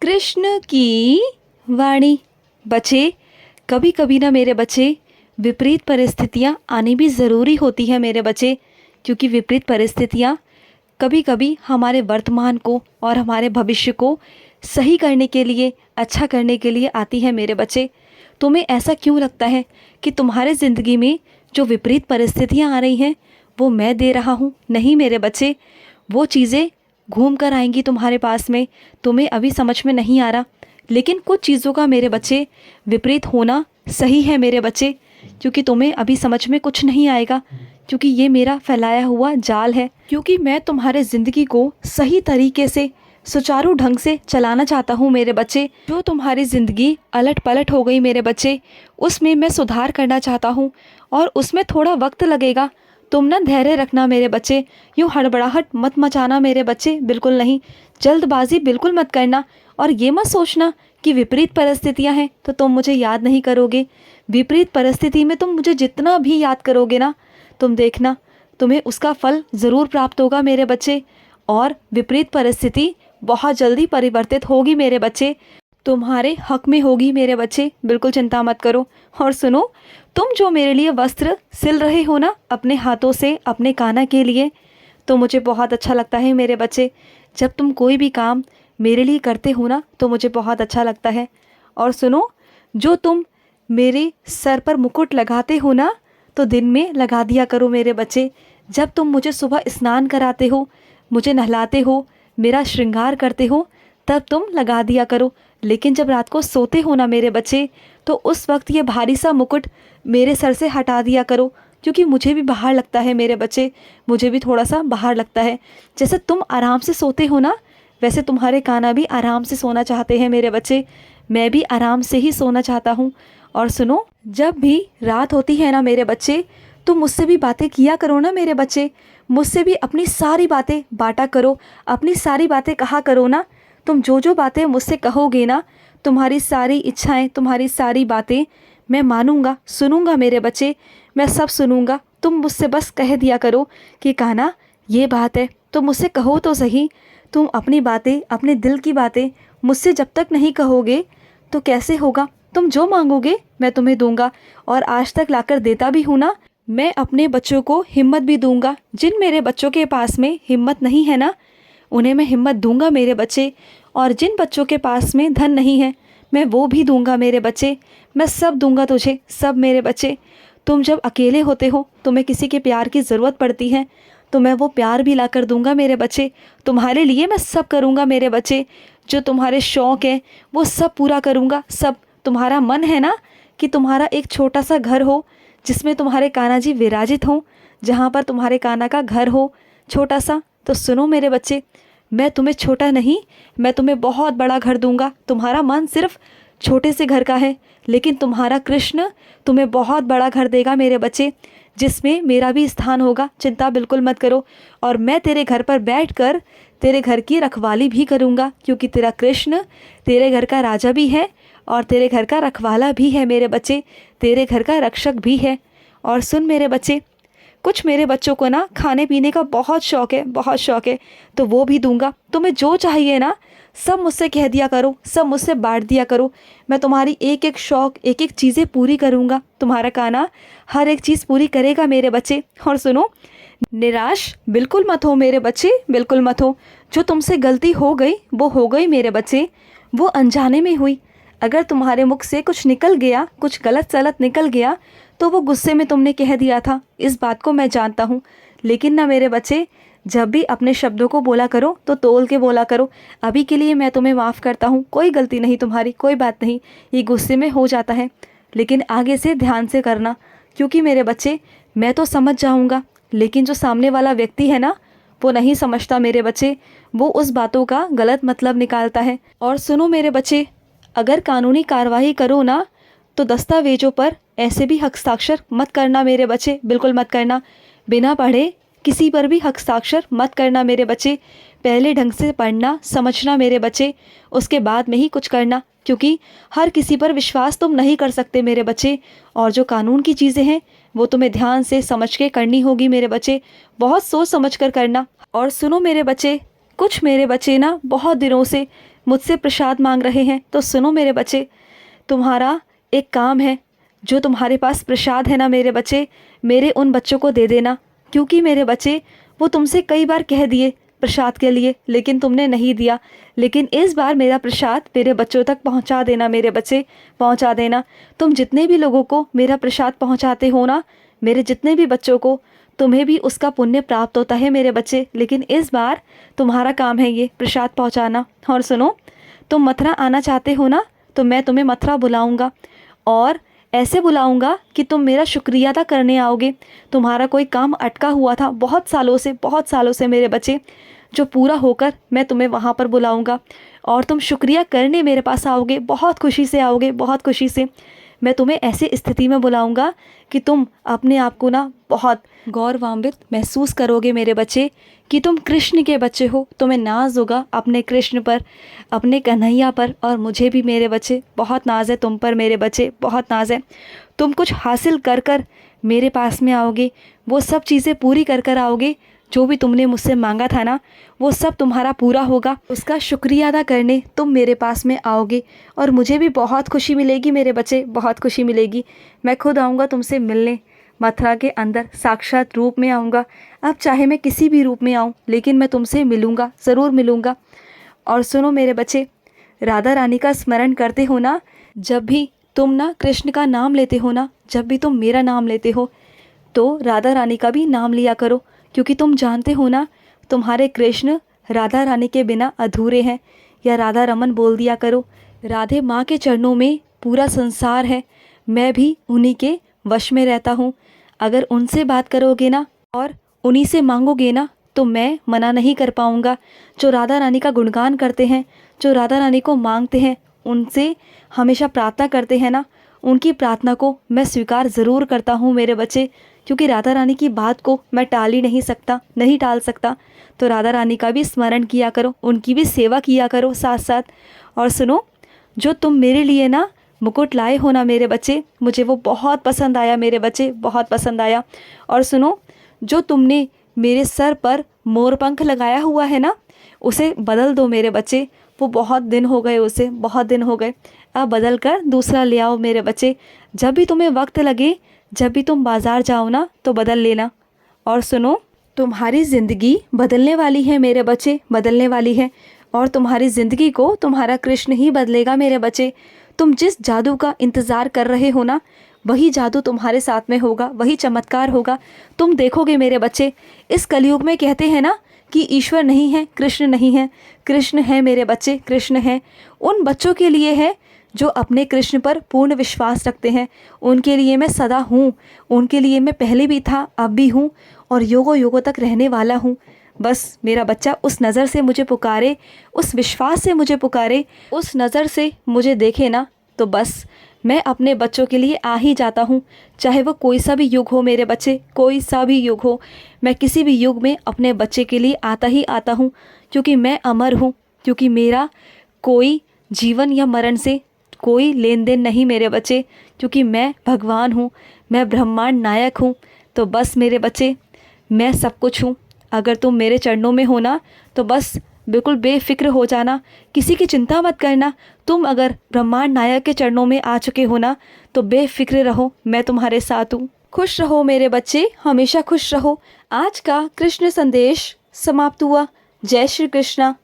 कृष्ण की वाणी। बच्चे, कभी कभी ना मेरे बच्चे, विपरीत परिस्थितियाँ आनी भी ज़रूरी होती है मेरे बच्चे, क्योंकि विपरीत परिस्थितियाँ कभी कभी हमारे वर्तमान को और हमारे भविष्य को सही करने के लिए, अच्छा करने के लिए आती है मेरे बच्चे। तुम्हें ऐसा क्यों लगता है कि तुम्हारे ज़िंदगी में जो विपरीत परिस्थितियाँ आ रही हैं वो मैं दे रहा हूँ? नहीं मेरे बच्चे, वो चीज़ें घूम कर आएंगी तुम्हारे पास में। तुम्हें अभी समझ में नहीं आ रहा, लेकिन कुछ चीज़ों का मेरे बच्चे विपरीत होना सही है मेरे बच्चे, क्योंकि तुम्हें अभी समझ में कुछ नहीं आएगा, क्योंकि ये मेरा फैलाया हुआ जाल है। क्योंकि मैं तुम्हारे ज़िंदगी को सही तरीके से, सुचारू ढंग से चलाना चाहता हूँ मेरे बच्चे। जो तुम्हारी ज़िंदगी अलट पलट हो गई मेरे बच्चे, उसमें मैं सुधार करना चाहता हूँ, और उसमें थोड़ा वक्त लगेगा। तुम ना धैर्य रखना मेरे बच्चे, यूँ हड़बड़ाहट मत मचाना मेरे बच्चे, बिल्कुल नहीं। जल्दबाजी बिल्कुल मत करना, और ये मत सोचना कि विपरीत परिस्थितियाँ हैं तो तुम मुझे याद नहीं करोगे। विपरीत परिस्थिति में तुम मुझे जितना भी याद करोगे ना, तुम देखना तुम्हें उसका फल ज़रूर प्राप्त होगा मेरे बच्चे। और विपरीत परिस्थिति बहुत जल्दी परिवर्तित होगी मेरे बच्चे, तुम्हारे हक में होगी मेरे बच्चे, बिल्कुल चिंता मत करो। और सुनो, तुम जो मेरे लिए वस्त्र सिल रहे हो ना अपने हाथों से अपने कान्हा के लिए, तो मुझे बहुत अच्छा लगता है मेरे बच्चे। जब तुम कोई भी काम मेरे लिए करते हो ना तो मुझे बहुत अच्छा लगता है। और सुनो, जो तुम मेरे सर पर मुकुट लगाते हो ना, तो दिन में लगा दिया करो मेरे बच्चे। जब तुम मुझे सुबह स्नान कराते हो, मुझे नहलाते हो, मेरा श्रृंगार करते हो, तब तुम लगा दिया करो। लेकिन जब रात को सोते हो ना मेरे बच्चे, तो उस वक्त ये भारी सा मुकुट मेरे सर से हटा दिया करो, क्योंकि मुझे भी बाहर लगता है मेरे बच्चे, मुझे भी थोड़ा सा बाहर लगता है। जैसे तुम आराम से सोते हो ना, वैसे तुम्हारे कान्हा भी आराम से सोना चाहते हैं मेरे बच्चे। मैं भी आराम से ही सोना चाहता हूँ। और सुनो, जब भी रात होती है ना मेरे बच्चे, तुम मुझसे भी बातें किया करो ना मेरे बच्चे, मुझसे भी अपनी सारी बातें बांटा करो, अपनी सारी बातें कहा करो ना। तुम जो जो बातें मुझसे कहोगे ना, तुम्हारी सारी इच्छाएं, तुम्हारी सारी बातें मैं मानूंगा, सुनूंगा मेरे बच्चे, मैं सब सुनूंगा। तुम मुझसे बस कह दिया करो कि कान्हा ये बात है, तुम मुझसे कहो तो सही। तुम अपनी बातें, अपने दिल की बातें मुझसे जब तक नहीं कहोगे तो कैसे होगा? तुम जो मांगोगे मैं तुम्हें दूंगा, और आज तक लाकर देता भी हूँ ना। मैं अपने बच्चों को हिम्मत भी दूंगा। जिन मेरे बच्चों के पास में हिम्मत नहीं है ना, उन्हें मैं हिम्मत दूंगा मेरे बच्चे। और जिन बच्चों के पास में धन नहीं है, मैं वो भी दूंगा मेरे बच्चे। मैं सब दूंगा तुझे, सब मेरे बच्चे। तुम जब अकेले होते हो, तुम्हें किसी के प्यार की ज़रूरत पड़ती है, तो मैं वो प्यार भी ला कर दूंगा मेरे बच्चे। तुम्हारे लिए मैं सब करूंगा मेरे बच्चे। जो तुम्हारे शौक़ है वो सब पूरा करूंगा, सब। तुम्हारा मन है ना कि तुम्हारा एक छोटा सा घर हो, जिसमें तुम्हारे कान्हा जी विराजित हों, जहाँ पर तुम्हारे कान्हा का घर हो छोटा सा। तो सुनो मेरे बच्चे, मैं तुम्हें छोटा नहीं, मैं तुम्हें बहुत बड़ा घर दूंगा। तुम्हारा मन सिर्फ छोटे से घर का है, लेकिन तुम्हारा कृष्ण तुम्हें बहुत बड़ा घर देगा मेरे बच्चे, जिसमें मेरा भी स्थान होगा। चिंता बिल्कुल मत करो। और मैं तेरे घर पर बैठकर तेरे घर की रखवाली भी करूँगा, क्योंकि तेरा कृष्ण तेरे घर का राजा भी है और तेरे घर का रखवाला भी है मेरे बच्चे, तेरे घर का रक्षक भी है। और सुन मेरे बच्चे, कुछ मेरे बच्चों को ना खाने पीने का बहुत शौक़ है, बहुत शौक़ है, तो वो भी दूंगा। तुम्हें जो चाहिए ना सब मुझसे कह दिया करो, सब मुझसे बांट दिया करो। मैं तुम्हारी एक एक शौक़, एक एक चीज़ें पूरी करूँगा। तुम्हारा कान्हा हर एक चीज़ पूरी करेगा मेरे बच्चे। और सुनो, निराश बिल्कुल मत हो मेरे बच्चे, बिल्कुल मत हो। जो तुमसे गलती हो गई वो हो गई मेरे बच्चे, वो अनजाने में हुई। अगर तुम्हारे मुख से कुछ निकल गया, कुछ गलत सलत निकल गया, तो वो गुस्से में तुमने कह दिया था, इस बात को मैं जानता हूँ। लेकिन ना मेरे बच्चे, जब भी अपने शब्दों को बोला करो तो तोल के बोला करो। अभी के लिए मैं तुम्हें माफ़ करता हूँ, कोई गलती नहीं तुम्हारी, कोई बात नहीं, ये गुस्से में हो जाता है, लेकिन आगे से ध्यान से करना। क्योंकि मेरे बच्चे, मैं तो समझ जाऊँगा, लेकिन जो सामने वाला व्यक्ति है ना, वो नहीं समझता मेरे बच्चे, वो उस बातों का गलत मतलब निकालता है। और सुनो मेरे बच्चे, अगर कानूनी कार्रवाई करो ना, तो दस्तावेजों पर ऐसे भी हस्ताक्षर मत करना मेरे बच्चे, बिल्कुल मत करना। बिना पढ़े किसी पर भी हस्ताक्षर मत करना मेरे बच्चे। पहले ढंग से पढ़ना समझना मेरे बच्चे, उसके बाद में ही कुछ करना, क्योंकि हर किसी पर विश्वास तुम नहीं कर सकते मेरे बच्चे। और जो कानून की चीज़ें हैं वो तुम्हें ध्यान से समझ के करनी होगी मेरे बच्चे, बहुत सोच समझ कर करना। और सुनो मेरे बच्चे, कुछ मेरे बच्चे ना बहुत दिनों से मुझसे प्रसाद मांग रहे हैं, तो सुनो मेरे बच्चे, तुम्हारा एक काम है, जो तुम्हारे पास प्रसाद है ना मेरे बच्चे, मेरे उन बच्चों को दे देना। क्योंकि मेरे बच्चे वो तुमसे कई बार कह दिए प्रसाद के लिए, लेकिन तुमने नहीं दिया। लेकिन इस बार मेरा प्रसाद मेरे बच्चों तक पहुंचा देना मेरे बच्चे, पहुंचा देना। तुम जितने भी लोगों को मेरा प्रसाद पहुंचाते हो ना, मेरे जितने भी बच्चों को, तुम्हें भी उसका पुण्य प्राप्त होता है मेरे बच्चे। लेकिन इस बार तुम्हारा काम है ये प्रसाद पहुंचाना। और सुनो, तुम मथुरा आना चाहते हो ना, तो मैं तुम्हें मथुरा बुलाऊंगा, और ऐसे बुलाऊंगा कि तुम मेरा शुक्रिया अदा करने आओगे। तुम्हारा कोई काम अटका हुआ था बहुत सालों से मेरे बच्चे, जो पूरा होकर मैं तुम्हें वहाँ पर बुलाऊंगा, और तुम शुक्रिया करने मेरे पास आओगे, बहुत खुशी से आओगे, बहुत खुशी से। मैं तुम्हें ऐसी स्थिति में बुलाऊंगा कि तुम अपने आप को ना बहुत गौरवान्वित महसूस करोगे मेरे बच्चे, कि तुम कृष्ण के बच्चे हो। तुम्हें नाज होगा अपने कृष्ण पर, अपने कन्हैया पर, और मुझे भी मेरे बच्चे बहुत नाज है तुम पर मेरे बच्चे, बहुत नाज है। तुम कुछ हासिल कर कर मेरे पास में आओगे, वो सब चीज़ें पूरी कर कर आओगे, जो भी तुमने मुझसे मांगा था ना, वो सब तुम्हारा पूरा होगा। उसका शुक्रिया अदा करने तुम मेरे पास में आओगे, और मुझे भी बहुत खुशी मिलेगी मेरे बच्चे, बहुत खुशी मिलेगी। मैं खुद आऊँगा तुमसे मिलने, मथुरा के अंदर साक्षात रूप में आऊँगा। अब चाहे मैं किसी भी रूप में आऊँ, लेकिन मैं तुमसे मिलूँगा, ज़रूर मिलूँगा। और सुनो मेरे बच्चे, राधा रानी का स्मरण करते हो ना, जब भी तुम ना कृष्ण का नाम लेते हो ना, जब भी तुम मेरा नाम लेते हो, तो राधा रानी का भी नाम लिया करो। क्योंकि तुम जानते हो ना, तुम्हारे कृष्ण राधा रानी के बिना अधूरे हैं। या राधा रमन बोल दिया करो। राधे माँ के चरणों में पूरा संसार है, मैं भी उन्हीं के वश में रहता हूँ। अगर उनसे बात करोगे ना और उन्हीं से मांगोगे ना, तो मैं मना नहीं कर पाऊँगा। जो राधा रानी का गुणगान करते हैं, जो राधा रानी को मांगते हैं, उनसे हमेशा प्रार्थना करते हैं ना, उनकी प्रार्थना को मैं स्वीकार ज़रूर करता हूँ मेरे बच्चे। क्योंकि राधा रानी की बात को मैं टाल ही नहीं सकता, नहीं टाल सकता। तो राधा रानी का भी स्मरण किया करो, उनकी भी सेवा किया करो साथ साथ। और सुनो, जो तुम मेरे लिए ना मुकुट लाए हो ना मेरे बच्चे, मुझे वो बहुत पसंद आया मेरे बच्चे, बहुत पसंद आया। और सुनो, जो तुमने मेरे सर पर मोरपंख लगाया हुआ है ना, उसे बदल दो मेरे बच्चे। वो बहुत दिन हो गए, उसे बहुत दिन हो गए। अब बदल कर दूसरा ले आओ मेरे बच्चे। जब भी तुम्हें वक्त लगे, जब भी तुम बाज़ार जाओ ना, तो बदल लेना। और सुनो, तुम्हारी ज़िंदगी बदलने वाली है मेरे बच्चे, बदलने वाली है। और तुम्हारी ज़िंदगी को तुम्हारा कृष्ण ही बदलेगा मेरे बच्चे। तुम जिस जादू का इंतज़ार कर रहे हो ना, वही जादू तुम्हारे साथ में होगा, वही चमत्कार होगा। तुम देखोगे मेरे बच्चे। इस कलयुग में कहते हैं ना कि ईश्वर नहीं है, कृष्ण नहीं है। कृष्ण है मेरे बच्चे, कृष्ण है। उन बच्चों के लिए है जो अपने कृष्ण पर पूर्ण विश्वास रखते हैं। उनके लिए मैं सदा हूँ, उनके लिए मैं पहले भी था, अब भी हूँ, और योगों योगों तक रहने वाला हूँ। बस मेरा बच्चा उस नज़र से मुझे पुकारे, उस विश्वास से मुझे पुकारे, उस नज़र से मुझे देखे ना, तो बस मैं अपने बच्चों के लिए आ ही जाता हूँ। चाहे वो कोई सा भी युग हो मेरे बच्चे, कोई सा भी युग हो, मैं किसी भी युग में अपने बच्चे के लिए आता ही आता हूँ। क्योंकि मैं अमर हूँ, क्योंकि मेरा कोई जीवन या मरण से कोई लेन देन नहीं मेरे बच्चे। क्योंकि मैं भगवान हूँ, मैं ब्रह्मांड नायक हूँ। तो बस मेरे बच्चे, मैं सब कुछ हूँ। अगर तुम मेरे चरणों में हो ना, तो बस बिल्कुल बेफिक्र हो जाना, किसी की चिंता मत करना। तुम अगर ब्रह्मांड नायक के चरणों में आ चुके हो ना, तो बेफिक्र रहो, मैं तुम्हारे साथ हूँ। खुश रहो मेरे बच्चे, हमेशा खुश रहो। आज का कृष्ण संदेश समाप्त हुआ। जय श्री कृष्णा।